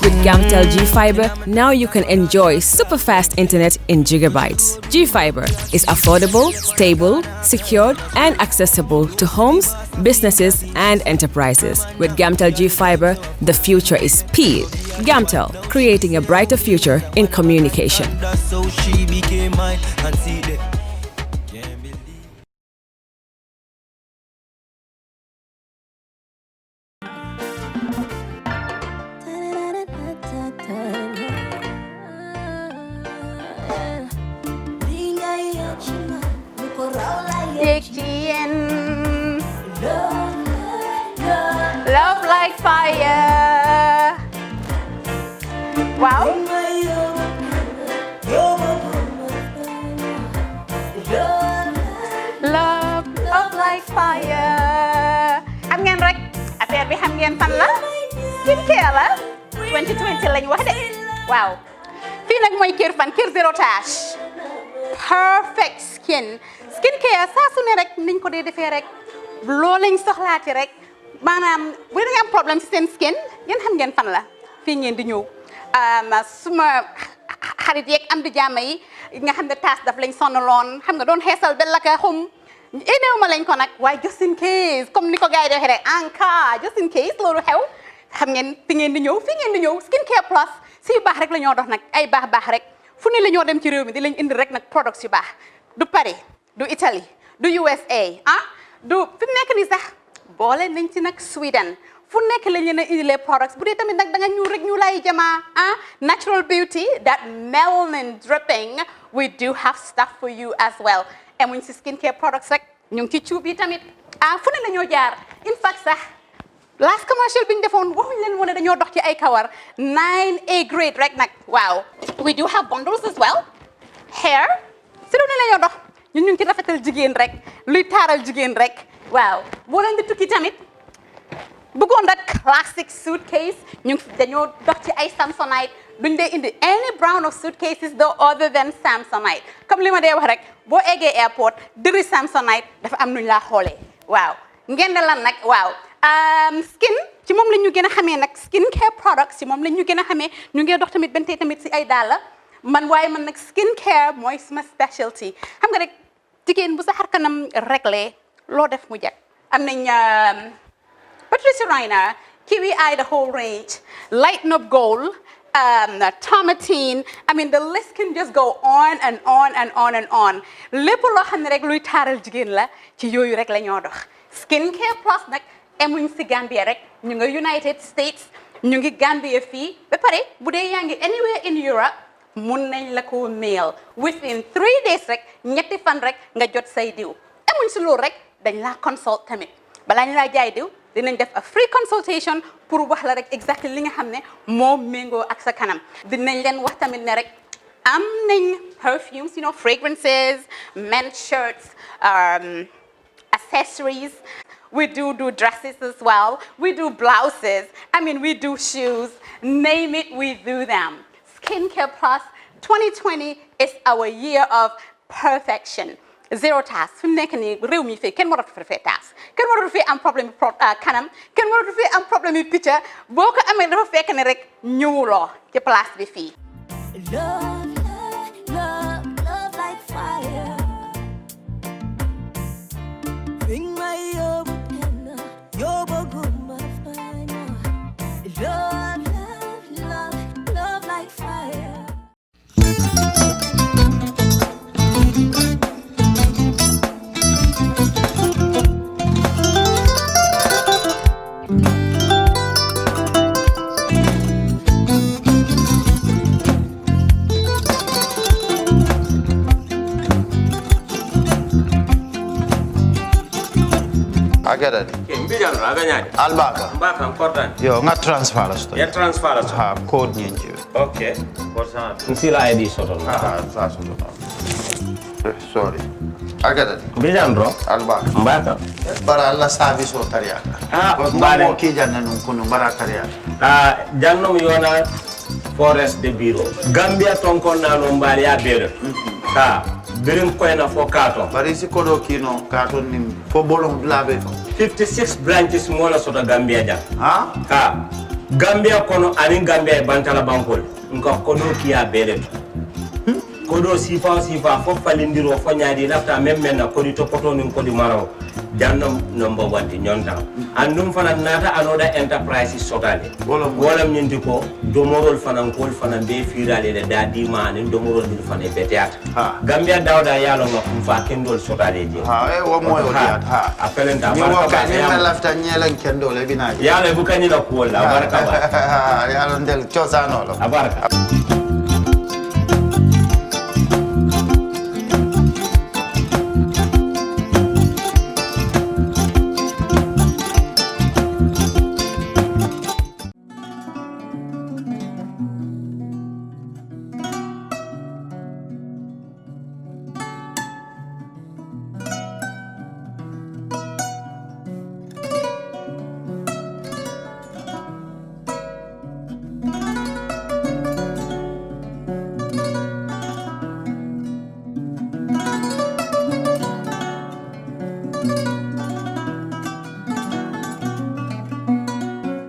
With Gamtel G-Fiber, now you can enjoy super fast internet in gigabytes. G-Fiber is affordable, stable, secured, and accessible to homes, businesses, and enterprises. With Gamtel G-Fiber, the future is speed. Gamtel, creating a brighter future in communication. So she became mine and see the Love like fire. Wow. Love like fire. Xam ngeen rek affaire bi xam ngeen fan la skincare la 2020 lañ wax de waaw fii nag mooy Kerr fan Kerr zero tache perfect skincare saa su ne rek niñ ko dee defee rek loo lañ soxlaati rek maanaam bu ngeen am problème ci seen skin yéen xam ngeen fan la fii ngeen di ñëw suma xarit yeeg am di jàmm yi nga xam ne taas daf lañ sonaloon xam nga doon xeesal ba la ka xum éneew ma lañ ko nag waaye just in case comme ni ko gars yi di waxee rek en cas just in case loolu xew xam ngeen fi ngeen di ñëw fii ngeen di ñëw skincare plus si yu baax rek la ñoo dox nag ay baax rek fu ne la ñoo dem ci réew mi di lañ indi rek nag products yu baax du Paris du Italie du USA du fi mu nekk nii sax boole nañ ci nag Sweden fu nekk lañ leen a indilee products bu dee tamit nag da nga ñuul rek ñu lay jamaa natural beauty that melanin dripping we do have stuff for you as well emuñ si skincare products rek ñu ngi ci cuub yi tamit fu ne la ñoo jaar in fact sax last commercial bi ñu defoon waxuñ leen woon dañoo dox ci ay kawar 9A grade rek nag waaw we do have bundles as well hair si lu ne la ñoo dox ñun ñu ngi ci rafetal jigéen rek luy taaral jigéen rek waaw boo leen di tukki tamit bëggoon rek classic suitcase ñu dañoo dox ci ay Samsonite duñ dee indi any brand of suitcases though other than Samsonite comme li ma dee wax rek boo eggee airport dëri Samsonite dafa am nuñ laa xoolee waaw ngeen ne lan nag waaw skin ci moom la ñu gën a xamee nag skin care products ci moom la ñu gën a xamee ñu ngi dox tamit bentee tamit si ay dàlla man waaye man nag skin care mooy suma specialty xam nga rek jigéen bu sa xar kanam réglé loo def mu jag am nañ Patricia Reiner Kiwi Eye the whole range Lighten Up Gold Tomatine I mean the list can just go on and on and on and on lépp loo xam ne rek luy taaral jigéen la ci yooyu rek la ñoo dox skin care plus nag emuñ si Gambia rek ñu ngi United States ñu ngi Gambia fii ba pare bu dee yaa ngi anywhere in Europe mun nañ la ko mail within 3 days rek ñetti fan rek nga jot say diw emuñ si loolu rek dañ laa consult tamit balaa ñu laa jaay diw dinañ def a free consultation pour wax la rek exactly li nga xam ne moo méngoo ak sa kanam dinañ leen wax tamit ne rek am nañ perfumes you know fragrances men's shirts accessories we do dresses as well we do blouses I mean we do shoes name it we do them Skincare Plus 2020 is our year of perfection zero task fi mu nekk nii réew mi fii kenn waratu fi task kenn waratu fi am problème kanam kenn waratu fi am problème yu picca boo ko amee dafa fekk ne rek ñëwuloo ci place bi fii Love like fire. Bring my yobo and yobo gumba fine. Love, love, love, love like fire. Agada mbijan raganyadi albaka mbaka important yo nga transfer la sto ya transfer la ha code nyenje okay person nsila id soto sa soto sorry agada mbijan ro albaka mbaka bara alla service o tariya mbare mo ki janna nun kunu bara tariya jannom yona forest de bureau Gambia tonkon na no mbari ya bere birim koyna fo kato bari si kodo kino kato nim fo bolong blabe 56 branches mola sota Gambia jam ha Gambia kono ani Gambia bantala bankol nko kodo kiya bele kodo sifa fo falindiro fo nyaadi lafta memmen na kodi to poto nin kodi maraw jannom number 1 nyonta andum fana nata anoda enterprise sotale wala nyindi ko domorol fana kol fana be firale de dadi mani domorol dir fana beteat Gambia dawda yalo ngam fa kendol sotale je wo moyo diat apelenta ni wo ka ni lafta nyelen kendol e binaji yalo bu kanina ko la baraka ba yalo ndel chosano lo abaraka